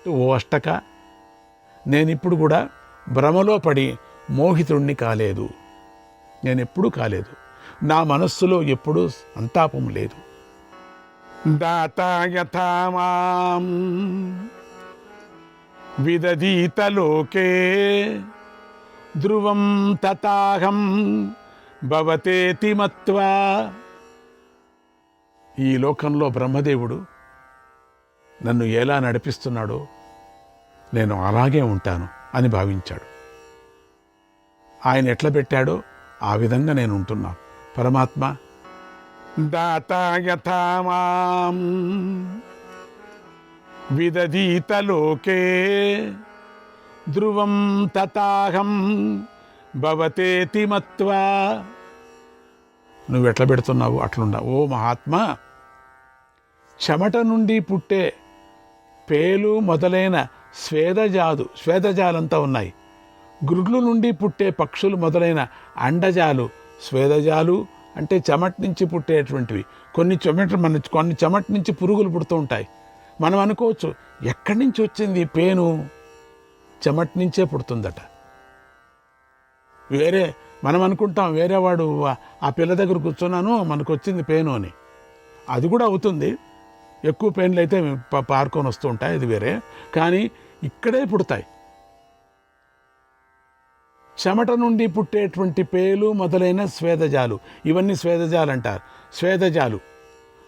ఓ అష్టక, నేనిప్పుడు కూడా భ్రమలో పడి మోహితుణ్ణి కాలేదు. నేనెప్పుడూ కాలేదు. నా మనస్సులో ఎప్పుడూ సంతాపం లేదు. దాతా యథా మాం విదధీత లోకే ధ్రువం తథాహం భవతేతి మత్వా. ఈ లోకంలో బ్రహ్మదేవుడు నన్ను ఎలా నడిపిస్తున్నాడో నేను అలాగే ఉంటాను అని భావించాడు. ఆయన ఎట్లా పెట్టాడో ఆ విధంగా నేను ఉంటున్నాను. పరమాత్మ దాతా యథా మాం విదధీత లోకే ధ్రువం తథాహం భవతేతి మత్వా. నువ్వు ఎట్లా పెడుతున్నావు అట్లుండా. ఓ మహాత్మా, చెమట నుండి పుట్టే పేలు మొదలైన స్వేదజాలంతా ఉన్నాయి. గ్రుడ్లు నుండి పుట్టే పక్షులు మొదలైన అండజాలు, స్వేదజాలు అంటే చెమట నుంచి పుట్టేటువంటివి. కొన్ని చెమట నుంచి పురుగులు పుడుతూ ఉంటాయి. మనం అనుకోవచ్చు, ఎక్కడి నుంచి వచ్చింది పేను? చెమట నుంచే పుడుతుందట. మనం అనుకుంటాం వేరేవాడు ఆ పిల్ల దగ్గర కూర్చున్నాను మనకు వచ్చింది పేను అని. అది కూడా అవుతుంది. ఎక్కువ పెయిన్లు అయితే పారుకొని వస్తూ ఉంటాయి, అది వేరే. కానీ ఇక్కడే పుడతాయి. చెమట నుండి పుట్టేటువంటి పేలు మొదలైన స్వేదజాలు, ఇవన్నీ స్వేదజాలు అంటారు. స్వేదజాలు.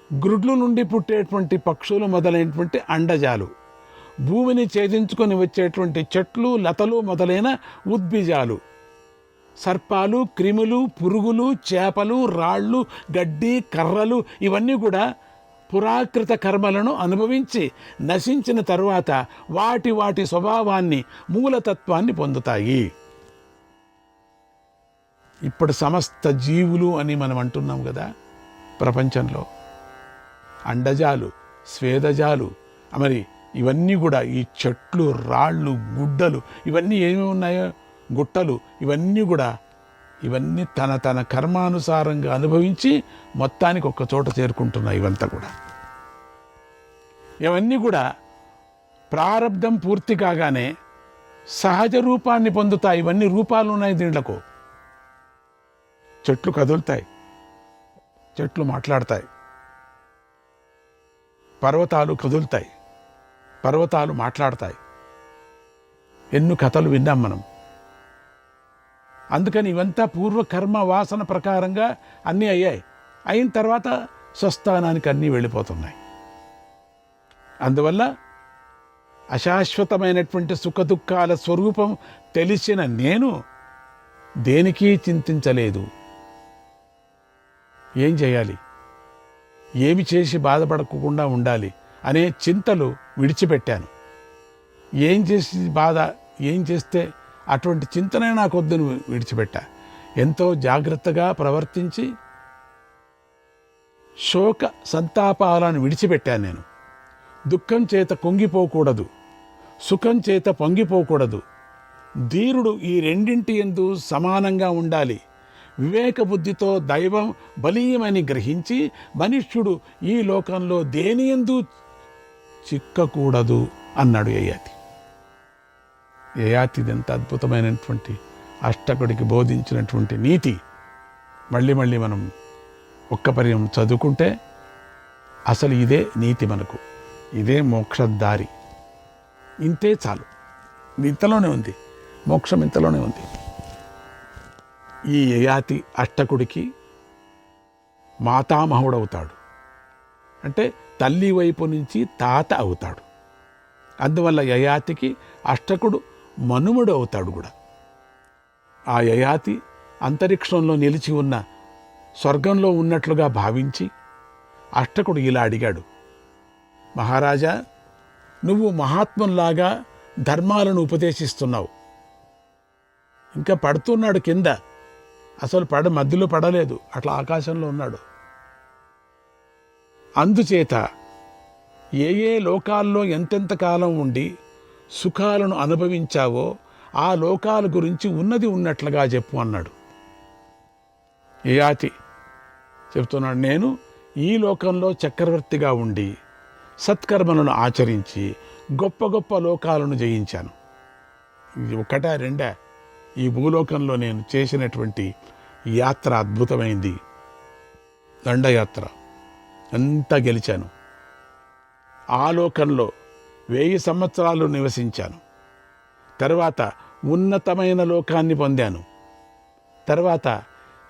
గ్రుడ్లు నుండి పుట్టేటువంటి పక్షులు మొదలైనటువంటి అండజాలు. భూమిని ఛేదించుకొని వచ్చేటువంటి చెట్లు, లతలు మొదలైన ఉద్భిజాలు. సర్పాలు, క్రిములు, పురుగులు, చేపలు, రాళ్ళు, గడ్డి, కర్రలు ఇవన్నీ కూడా పురాకృత కర్మలను అనుభవించి నశించిన తరువాత వాటి స్వభావాన్ని, మూలతత్వాన్ని పొందుతాయి. ఇప్పుడు సమస్త జీవులు అని మనం అంటున్నాం కదా ప్రపంచంలో. అండజాలు, స్వేదజాలు, మరి ఇవన్నీ కూడా ఈ చెట్లు, రాళ్ళు, గుడ్డలు ఇవన్నీ ఏమి ఉన్నాయో, గుట్టలు, ఇవన్నీ తన కర్మానుసారంగా అనుభవించి మొత్తానికి ఒక్క చోట చేరుకుంటున్నాయి. ఇవంతా కూడా ఇవన్నీ కూడా ప్రారబ్ధం పూర్తి కాగానే సహజ రూపాన్ని పొందుతాయి. ఇవన్నీ రూపాలు ఉన్నాయి దీంట్లకు. చెట్లు కదులుతాయి, చెట్లు మాట్లాడతాయి, పర్వతాలు కదులుతాయి, పర్వతాలు మాట్లాడతాయి. ఎన్నో కథలు విన్నాం మనం. అందుకని ఇవంతా పూర్వకర్మ వాసన ప్రకారంగా అన్నీ అయ్యాయి. అయిన తర్వాత స్వస్థానానికి అన్నీ వెళ్ళిపోతున్నాయి. అందువల్ల అశాశ్వతమైనటువంటి సుఖదుఖాల స్వరూపం తెలిసిన నేను దేనికీ చింతించలేదు. ఏం చేయాలి, ఏమి చేసి బాధపడకుండా ఉండాలి అనే చింతలు విడిచిపెట్టాను. ఏం చేస్తే అటువంటి చింతనే నాకొద్దును విడిచిపెట్టా. ఎంతో జాగ్రత్తగా ప్రవర్తించి శోక సంతాపాలను విడిచిపెట్టాను నేను. దుఃఖం చేత కుంగిపోకూడదు, సుఖం చేత పొంగిపోకూడదు. ధీరుడు ఈ రెండింటి యందు సమానంగా ఉండాలి. వివేక బుద్ధితో దైవం బలీయమని గ్రహించి మనుష్యుడు ఈ లోకంలో దేనియందు చిక్కకూడదు అన్నాడు యయాతి. యయాతిది ఎంత అద్భుతమైనటువంటి అష్టకుడికి బోధించినటువంటి నీతి. మళ్ళీ మనం ఒక్క పర్యం చదువుకుంటే అసలు ఇదే నీతి, మనకు ఇదే మోక్షదారి. ఇంతే చాలు. ఇంతలోనే ఉంది మోక్షం, ఇంతలోనే ఉంది. ఈ యయాతి అష్టకుడికి మాతామహుడవుతాడు, అంటే తల్లి వైపు నుంచి తాత అవుతాడు. అందువల్ల యయాతికి అష్టకుడు మనుమడు అవుతాడు కూడా. ఆ యయాతి అంతరిక్షంలో నిలిచి ఉన్న స్వర్గంలో ఉన్నట్లుగా భావించి అష్టకుడు ఇలా అడిగాడు, మహారాజా, నువ్వు మహాత్ముల్లాగా ధర్మాలను ఉపదేశిస్తున్నావు. ఇంకా పడుతున్నాడు కింద, అసలు మధ్యలో పడలేదు, అట్లా ఆకాశంలో ఉన్నాడు. అందుచేత ఏ ఏ లోకాల్లో ఎంతెంత కాలం ఉండి సుఖాలను అనుభవించావో ఆ లోకాల గురించి ఉన్నది ఉన్నట్లుగా చెప్పు అన్నాడు. యయాతి చెప్తున్నాడు, నేను ఈ లోకంలో చక్రవర్తిగా ఉండి సత్కర్మలను ఆచరించి గొప్ప గొప్ప లోకాలను జయించాను. ఇది ఒకటా రెండా? ఈ భూలోకంలో నేను చేసినటువంటి యాత్ర అద్భుతమైంది. దండయాత్ర అంతా గెలిచాను. ఆ లోకంలో 1000 సంవత్సరాలు నివసించాను. తర్వాత ఉన్నతమైన లోకాన్ని పొందాను. తర్వాత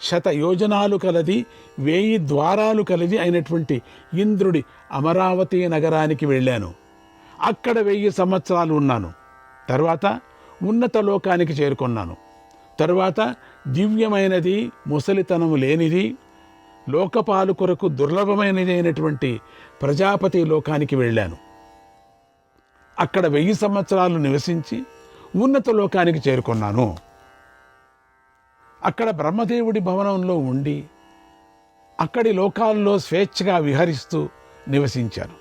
100 యోజనాలు కలది 1000 ద్వారాలు కలది అయినటువంటి ఇంద్రుడి అమరావతి నగరానికి వెళ్ళాను. అక్కడ 1000 సంవత్సరాలు ఉన్నాను. తర్వాత ఉన్నత లోకానికి చేరుకున్నాను. తరువాత దివ్యమైనది, ముసలితనము లేనిది, లోకపాలు కొరకు దుర్లభమైనది అయినటువంటి ప్రజాపతి లోకానికి వెళ్ళాను. అక్కడ 1000 సంవత్సరాలు నివసించి ఉన్నత లోకానికి చేరుకున్నాను. అక్కడ బ్రహ్మదేవుడి భవనంలో ఉండి అక్కడి లోకాల్లో స్వేచ్ఛగా విహరిస్తూ నివసించాను.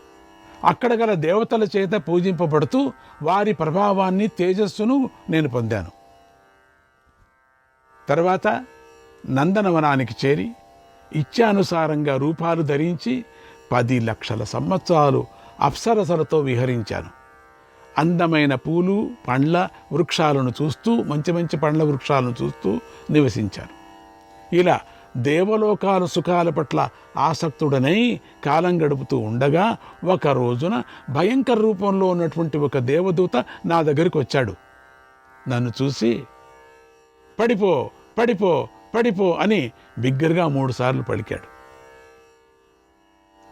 అక్కడ గల దేవతల చేత పూజింపబడుతూ వారి ప్రభావాన్ని, తేజస్సును నేను పొందాను. తర్వాత నందనవనానికి చేరి ఇచ్ఛానుసారంగా రూపాలు ధరించి 10 లక్షల సంవత్సరాలు అప్సరసలతో విహరించాను. అందమైన పూలు, పండ్ల వృక్షాలను చూస్తూ, మంచి మంచి పండ్ల వృక్షాలను చూస్తూ నివసించాను. ఇలా దేవలోకాల సుఖాల పట్ల ఆసక్తుడనై కాలం గడుపుతూ ఉండగా ఒక రోజున భయంకర రూపంలో ఉన్నటువంటి ఒక దేవదూత నా దగ్గరికి వచ్చాడు. నన్ను చూసి పడిపో పడిపో పడిపో అని బిగ్గరగా 3 సార్లు పలికాడు.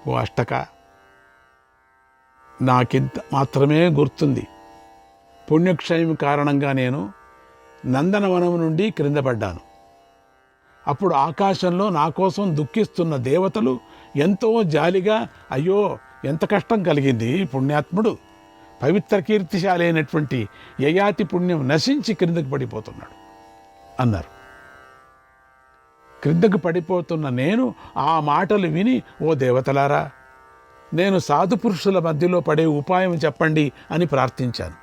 ఓ అష్టక, నాకింత మాత్రమే గుర్తుంది. పుణ్యక్షయం కారణంగా నేను నందనవనం నుండి క్రింద పడ్డాను. అప్పుడు ఆకాశంలో నా కోసం దుఃఖిస్తున్న దేవతలు ఎంతో జాలిగా, అయ్యో ఎంత కష్టం కలిగింది పుణ్యాత్ముడు, పవిత్ర కీర్తిశాలి అయినటువంటి యయాతి పుణ్యం నశించి క్రిందకు పడిపోతున్నాడు అన్నారు. క్రిందకు పడిపోతున్న నేను ఆ మాటలు విని, ఓ దేవతలారా, నేను సాధు పురుషుల మధ్యలో పడే ఉపాయం చెప్పండి అని ప్రార్థించాను.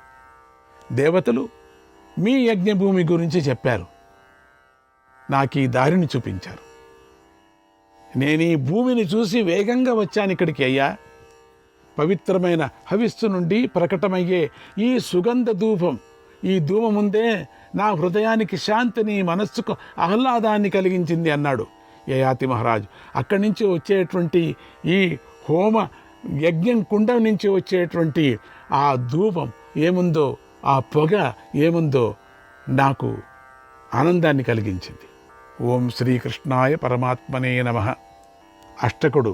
దేవతలు మీ యజ్ఞభూమి గురించి చెప్పారు. నాకు ఈ దారిని చూపించారు. నేను ఈ భూమిని చూసి వేగంగా వచ్చాను ఇక్కడికి. అయ్యా, పవిత్రమైన హవిస్సు నుండి ప్రకటమయ్యే ఈ సుగంధ ధూపం, ఈ ధూమముందే నా హృదయానికి శాంతిని, మనస్సుకు ఆహ్లాదాన్ని కలిగించింది అన్నాడు యయాతి మహారాజు. అక్కడి నుంచి వచ్చేటువంటి ఈ హోమ యజ్ఞం కుండం నుంచి వచ్చేటువంటి ఆ ధూపం ఏముందో, ఆ పొగ ఏముందో నాకు ఆనందాన్ని కలిగించింది. ఓం శ్రీకృష్ణాయ పరమాత్మనే నమః. అష్టకుడు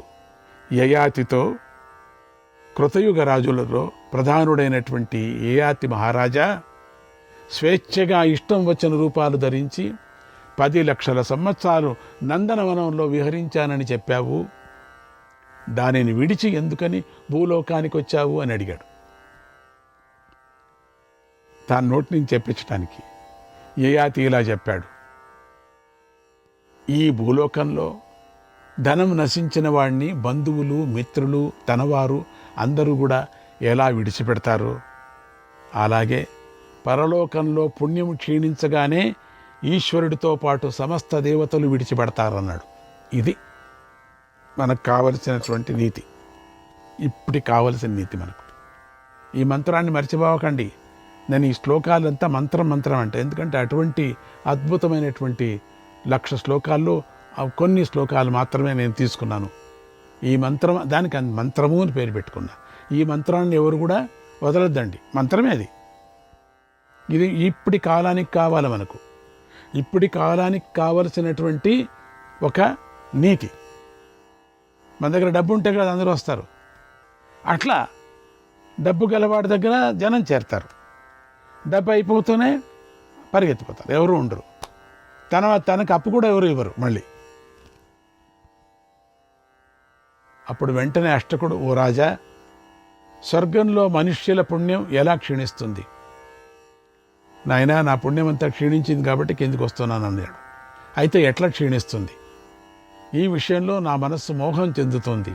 యయాతితో, కృతయుగ రాజులలో ప్రధానుడైనటువంటి యయాతి మహారాజా, స్వేచ్ఛగా ఇష్టం వచ్చిన రూపాలు ధరించి 10 లక్షల సంవత్సరాలు నందనవనంలో విహరించానని చెప్పావు. దానిని విడిచి ఎందుకని భూలోకానికి వచ్చావు అని అడిగాడు. తాను నోటి నుంచి చెప్పించడానికి యయాతి ఇలా చెప్పాడు. ఈ భూలోకంలో ధనం నశించిన వాడిని బంధువులు, మిత్రులు, తనవారు అందరూ కూడా ఎలా విడిచిపెడతారో, అలాగే పరలోకంలో పుణ్యము క్షీణించగానే ఈశ్వరుడితో పాటు సమస్త దేవతలు విడిచిపెడతారన్నాడు. ఇది మనకు కావలసినటువంటి నీతి. ఇప్పుడు కావలసిన నీతి మనకు. ఈ మంత్రాన్ని మర్చిపోవకండి. నేను ఈ శ్లోకాలంతా మంత్రం అంటే, ఎందుకంటే అటువంటి అద్భుతమైనటువంటి 1,00,000 శ్లోకాల్లో కొన్ని శ్లోకాలు మాత్రమే నేను తీసుకున్నాను. ఈ మంత్రం, దానికి మంత్రము అని పేరు పెట్టుకున్నా. ఈ మంత్రాన్ని ఎవరు కూడా వదలొద్దండి. మంత్రమే అది. ఇది ఇప్పటి కాలానికి కావాలి మనకు. ఇప్పటి కాలానికి కావలసినటువంటి ఒక నీతి. మన దగ్గర డబ్బు ఉంటే కదా అందరూ వస్తారు. అట్లా డబ్బు గలవాడి దగ్గర జనం చేరతారు. డబ్బు అయిపోతూనే పరిగెత్తిపోతారు, ఎవరు ఉండరు. తనకు అప్పు కూడా ఎవరు ఇవ్వరు మళ్ళీ. అప్పుడు వెంటనే అష్టకుడు, ఓ రాజా, స్వర్గంలో మనుష్యుల పుణ్యం ఎలా క్షీణిస్తుంది? నాయనా, నా పుణ్యం అంతా క్షీణించింది కాబట్టి కిందికి వస్తున్నాను అన్నాడు. అయితే ఎట్లా క్షీణిస్తుంది? ఈ విషయంలో నా మనస్సు మోహం చెందుతుంది.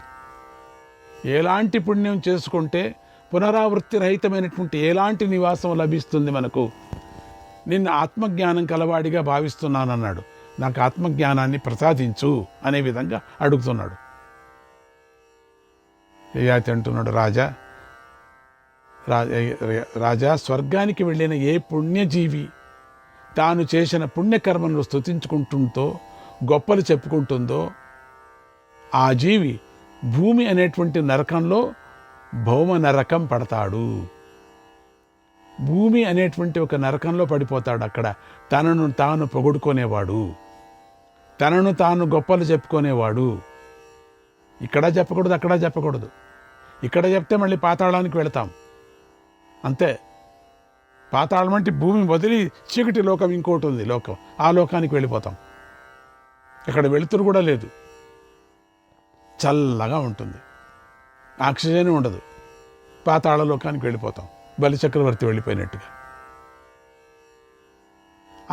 ఎలాంటి పుణ్యం చేసుకుంటే పునరావృత్తి రహితమైనటువంటి ఎలాంటి నివాసం లభిస్తుంది మనకు? నిన్ను ఆత్మజ్ఞానం కలవాడిగా భావిస్తున్నానన్నాడు. నాకు ఆత్మజ్ఞానాన్ని ప్రసాదించు అనే విధంగా అడుగుతున్నాడు. యయాతి అంటున్నాడు, రాజా స్వర్గానికి వెళ్ళిన ఏ పుణ్యజీవి తాను చేసిన పుణ్యకర్మను స్తుతించుకుంటుందో, గొప్పలు చెప్పుకుంటుందో, ఆ జీవి భూమి అనేటువంటి నరకంలో భౌమ నరకం పడతాడు. భూమి అనేటువంటి ఒక నరకంలో పడిపోతాడు. అక్కడ తనను తాను పొగుడుకునేవాడు, తనను తాను గొప్పలు చెప్పుకునేవాడు. ఇక్కడ చెప్పకూడదు, అక్కడ చెప్పకూడదు. ఇక్కడ చెప్తే మళ్ళీ పాతాళానికి వెళతాం, అంతే. పాతాళం అంటే భూమి వదిలి చీకటి లోకం ఇంకోటి ఉంది, లోకం. ఆ లోకానికి వెళ్ళిపోతాం. ఇక్కడ వెలుతురు కూడా లేదు, చల్లగా ఉంటుంది, ఆక్సిజన్ ఉండదు. పాతాళ లోకానికి వెళ్ళిపోతాం, బలిచక్రవర్తి వెళ్ళిపోయినట్టుగా.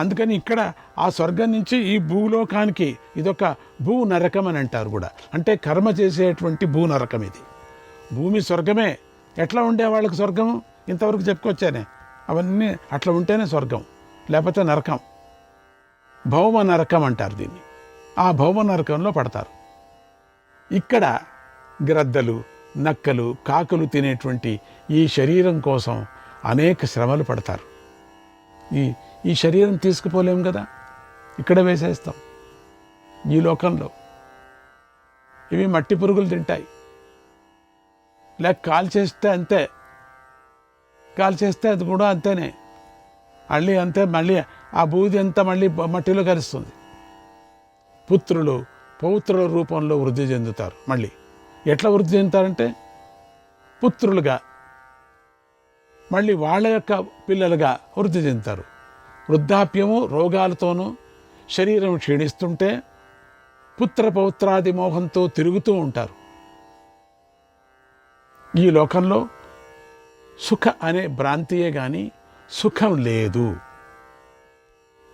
అందుకని ఇక్కడ ఆ స్వర్గం నుంచి ఈ భూలోకానికి ఇదొక భూ నరకం అని అంటారు కూడా. అంటే కర్మ చేసేటువంటి భూ నరకం ఇది. భూమి స్వర్గమే. ఎట్లా ఉండే వాళ్ళకి స్వర్గం ఇంతవరకు చెప్పుకొచ్చానే, అవన్నీ అట్లా ఉంటేనే స్వర్గం, లేకపోతే నరకం. భౌమ నరకం అంటారు దీన్ని. ఆ భౌమ నరకంలో పడతారు. ఇక్కడ గ్రద్దలు, నక్కలు, కాకులు తినేటువంటి ఈ శరీరం కోసం అనేక శ్రమలు పడతారు. ఈ శరీరం తీసుకుపోలేం కదా, ఇక్కడ వేసేస్తాం. ఈ లోకంలో ఇవి మట్టి పురుగులు తింటాయి, లేక కాల్చేస్తే అంతే, కాల్చేస్తే అది కూడా అంతేనే, మళ్ళీ అంతే. మళ్ళీ ఆ బూది అంతా మళ్ళీ మట్టిలో కలుస్తుంది. పుత్రులు పౌత్రుల రూపంలో వృద్ధి చెందుతారు. మళ్ళీ ఎట్లా వృద్ధి చెందుతారంటే పుత్రులుగా, మళ్ళీ వాళ్ళ యొక్క పిల్లలుగా వృద్ధి చెందుతారు. వృద్ధాప్యము రోగాలతోనూ శరీరం క్షీణిస్తుంటే పుత్ర పౌత్రాది మోహంతో తిరుగుతూ ఉంటారు. ఈ లోకంలో సుఖ అనే భ్రాంతియే కానీ సుఖం లేదు.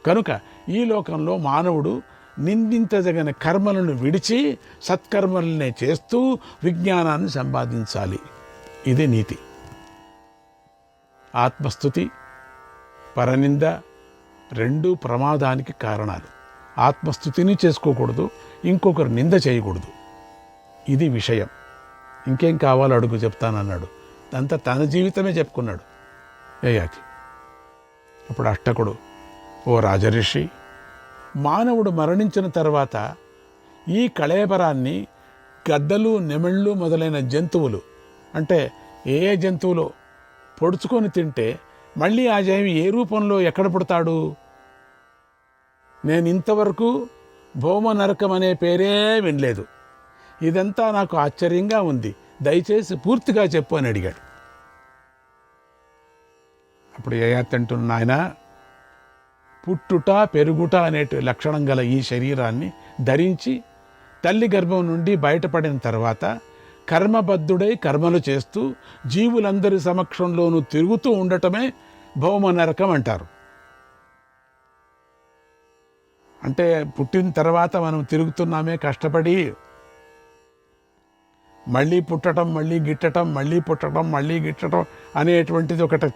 కనుక ఈ లోకంలో మానవుడు నిందించదగిన కర్మలను విడిచి సత్కర్మలనే చేస్తూ విజ్ఞానాన్ని సంపాదించాలి. ఇది నీతి. ఆత్మస్తుతి, పరనింద రెండూ ప్రమాదానికి కారణాలు. ఆత్మస్తుతిని చేసుకోకూడదు, ఇంకొకరు నింద చేయకూడదు. ఇది విషయం. ఇంకేం కావాలో అడుగు, చెప్తానన్నాడు. అంతా తన జీవితమే చెప్పుకున్నాడు యయాతి. అప్పుడు అష్టకుడు, ఓ రాజర్షి, మానవుడు మరణించిన తర్వాత ఈ కళేబరాన్ని గద్దలు, నెమళ్ళు మొదలైన జంతువులు, అంటే ఏ జంతువులో పొడుచుకొని తింటే మళ్ళీ ఆ జీవి ఏ రూపంలో ఎక్కడ పుడతాడు? నేను ఇంతవరకు భౌమ నరకం అనే పేరే వినలేదు. ఇదంతా నాకు ఆశ్చర్యంగా ఉంది, దయచేసి పూర్తిగా చెప్పు అని అడిగాడు. అప్పుడు యయాతి అంటున్న, నాయన, పుట్టుట పెరుగుట అనే లక్షణం గల ఈ శరీరాన్ని ధరించి తల్లి గర్భం నుండి బయటపడిన తర్వాత కర్మబద్ధుడై కర్మలు చేస్తూ జీవులందరి సమక్షంలోనూ తిరుగుతూ ఉండటమే భౌమ నరకం అంటారు. అంటే పుట్టిన తర్వాత మనం తిరుగుతున్నామే కష్టపడి, మళ్ళీ పుట్టడం, మళ్ళీ గిట్టడం, మళ్ళీ పుట్టడం, మళ్ళీ గిట్టడం అనేటువంటిది ఒకటి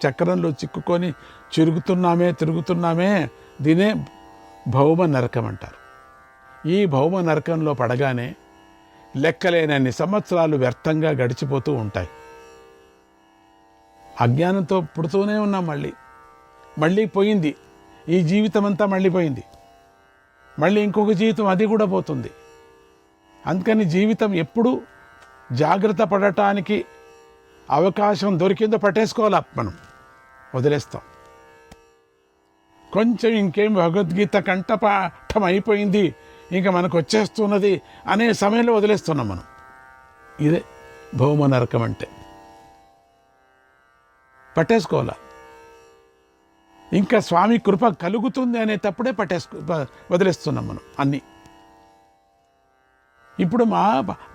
చక్రంలో చిక్కుకొని తిరుగుతున్నామే, దీనే భౌమ నరకం అంటారు. ఈ భౌమ నరకంలో పడగానే లెక్కలేనన్ని సంవత్సరాలు వ్యర్థంగా గడిచిపోతూ ఉంటాయి. అజ్ఞానంతో పుడుతూనే ఉన్నాం, మళ్ళీ పోయింది. ఈ జీవితం అంతా మళ్ళీ పోయింది. మళ్ళీ ఇంకొక జీవితం, అది కూడా పోతుంది. అందుకని జీవితం ఎప్పుడు జాగ్రత్త పడటానికి అవకాశం దొరికిందో పట్టేసుకోవాలి, మనం వదిలేస్తాం. కొంచెం ఇంకేం భగవద్గీత కంఠపాఠం అయిపోయింది, ఇంకా మనకు వచ్చేస్తున్నది అనే సమయంలో వదిలేస్తున్నాం మనం. ఇదే భౌమ నరకం అంటే. పట్టేసుకోవాలా, ఇంకా స్వామి కృప కలుగుతుంది అనేటప్పుడే వదిలేస్తున్నాం మనం అన్నీ. ఇప్పుడు మా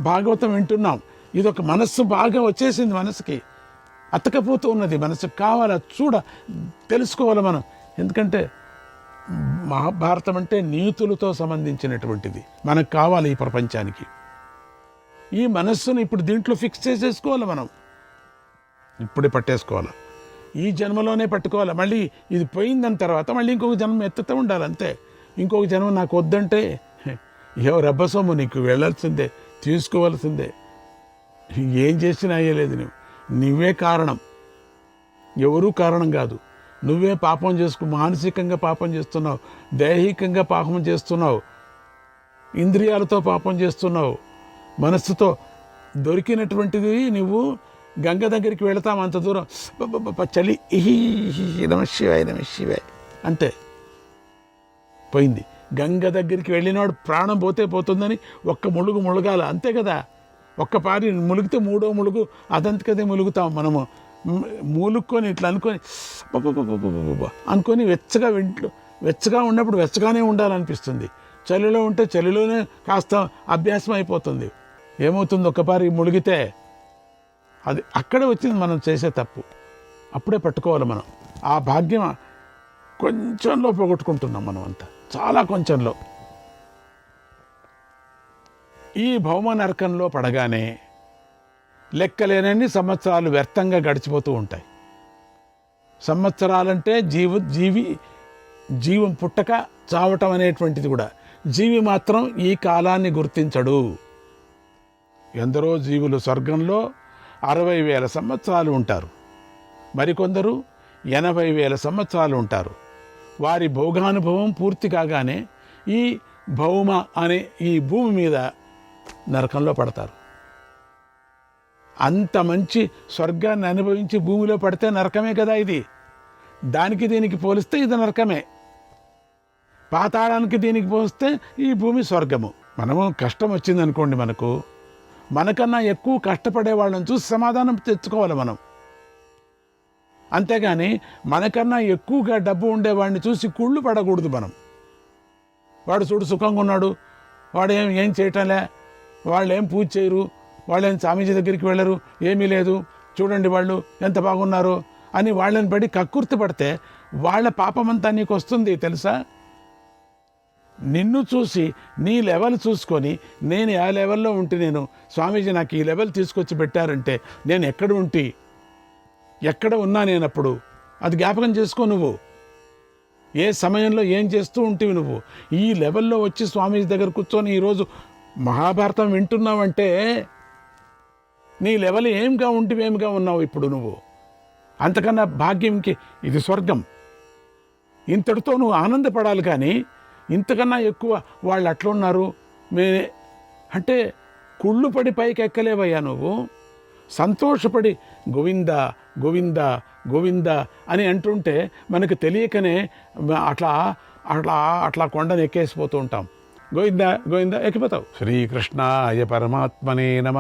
భాగవతం వింటున్నాం, ఇదొక మనస్సు బాగా వచ్చేసింది, మనసుకి అతకపోతూ ఉన్నది, మనసుకు కావాలా, తెలుసుకోవాలి మనం. ఎందుకంటే మహాభారతం అంటే నీతులతో సంబంధించినటువంటిది, మనకు కావాలి ఈ ప్రపంచానికి. ఈ మనస్సును ఇప్పుడు దీంట్లో ఫిక్స్ చేసేసుకోవాలి మనం, ఇప్పుడే పట్టేసుకోవాలి, ఈ జన్మలోనే పట్టుకోవాలి. మళ్ళీ ఇది పోయిందని తర్వాత మళ్ళీ ఇంకొక జన్మ ఎత్తుతూ ఉండాలి అంతే. ఇంకొక జన్మ నాకు వద్దంటే ఎవరు రబ్బసొమ్ము, నీకు వెళ్ళాల్సిందే, తీసుకోవాల్సిందే. ఏం చేసినా అయ్యలేదు, నువ్వే కారణం, ఎవరూ కారణం కాదు. నువ్వే పాపం మానసికంగా పాపం చేస్తున్నావు, దైహికంగా పాపం చేస్తున్నావు, ఇంద్రియాలతో పాపం చేస్తున్నావు, మనస్సుతో. దొరికినటువంటిది నువ్వు గంగ దగ్గరికి వెళతాం అంత దూరం, చలి నమ శివాయ అంతే, పోయింది. గంగ దగ్గరికి వెళ్ళినవాడు ప్రాణం పోతే పోతుందని ఒక్క ములుగు ములగాల, అంతే కదా. ఒక్క పారి ములిగితే మూడో ములుగు అదంతకదే ములుగుతాం మనము. మూలుక్కొని ఇట్లా అనుకొని వెచ్చగా ఉన్నప్పుడు వెచ్చగానే ఉండాలనిపిస్తుంది. చలిలో ఉంటే చలిలోనే కాస్త అభ్యాసం అయిపోతుంది. ఏమవుతుంది, ఒక్కపారి ములిగితే అది అక్కడే వచ్చింది మనం చేసే తప్పు. అప్పుడే పట్టుకోవాలి మనం. ఆ భాగ్యం కొంచెంలో పోగొట్టుకుంటున్నాం మనం అంతా, చాలా కొంచెంలో. ఈ భౌమ నరకంలో పడగానే లెక్కలేనన్ని సంవత్సరాలు వ్యర్థంగా గడిచిపోతూ ఉంటాయి. సంవత్సరాలంటే జీవం పుట్టక చావటం అనేటువంటిది కూడా. జీవి మాత్రం ఈ కాలాన్ని గుర్తించడు. ఎందరో జీవులు స్వర్గంలో 60,000 సంవత్సరాలు ఉంటారు, మరికొందరు 80,000 సంవత్సరాలు ఉంటారు. వారి భోగానుభవం పూర్తి కాగానే ఈ భౌమ అనే ఈ భూమి మీద నరకంలో పడతారు. అంత మంచి స్వర్గాన్ని అనుభవించి భూమిలో పడితే నరకమే కదా ఇది. దానికి దీనికి పోలిస్తే ఇది నరకమే. పాతాళానికి దీనికి పోలిస్తే ఈ భూమి స్వర్గము. మనము కష్టం వచ్చిందనుకోండి, మనకన్నా ఎక్కువ కష్టపడే వాళ్ళని చూసి సమాధానం తెచ్చుకోవాలి మనం. అంతేగాని మనకన్నా ఎక్కువగా డబ్బు ఉండేవాడిని చూసి కుళ్ళు పడకూడదు మనం. వాడు చూడు సుఖంగా ఉన్నాడు, వాడు ఏం చేయటంలే, వాళ్ళు ఏం పూజ చేయరు, వాళ్ళేం స్వామీజీ దగ్గరికి వెళ్ళరు, ఏమీ లేదు, చూడండి వాళ్ళు ఎంత బాగున్నారు అని వాళ్ళని పడి కక్కుర్తి పడితే వాళ్ళ పాపమంతా నీకు వస్తుంది తెలుసా. నిన్ను చూసి నీ లెవెల్ చూసుకొని, నేను ఆ లెవెల్లో ఉంటే, నేను స్వామీజీ నాకు ఈ లెవెల్ తీసుకొచ్చి పెట్టారంటే నేను ఎక్కడ ఉన్నా నేనప్పుడు అది జ్ఞాపకం చేసుకో. నువ్వు ఏ సమయంలో ఏం చేస్తూ ఉంటివి, నువ్వు ఈ లెవెల్లో వచ్చి స్వామీజీ దగ్గర కూర్చొని ఈరోజు మహాభారతం వింటున్నావంటే నీ లెవెల్ ఏమిగా ఉన్నావు ఇప్పుడు నువ్వు. అంతకన్నా భాగ్యంకి ఇది స్వర్గం. ఇంతటితో నువ్వు ఆనందపడాలి, కానీ ఇంతకన్నా ఎక్కువ వాళ్ళు అట్లున్నారు అంటే కుళ్ళు పడి పైకి ఎక్కలేవయ్యా నువ్వు. సంతోషపడి గోవింద గోవింద గోవింద అని అంటుంటే మనకు తెలియకనే అట్లా కొండను ఎక్కేసిపోతూ ఉంటాం. గోవింద గోవింద ఎక్కిపోతావు. శ్రీకృష్ణాయ పరమాత్మనే నమః.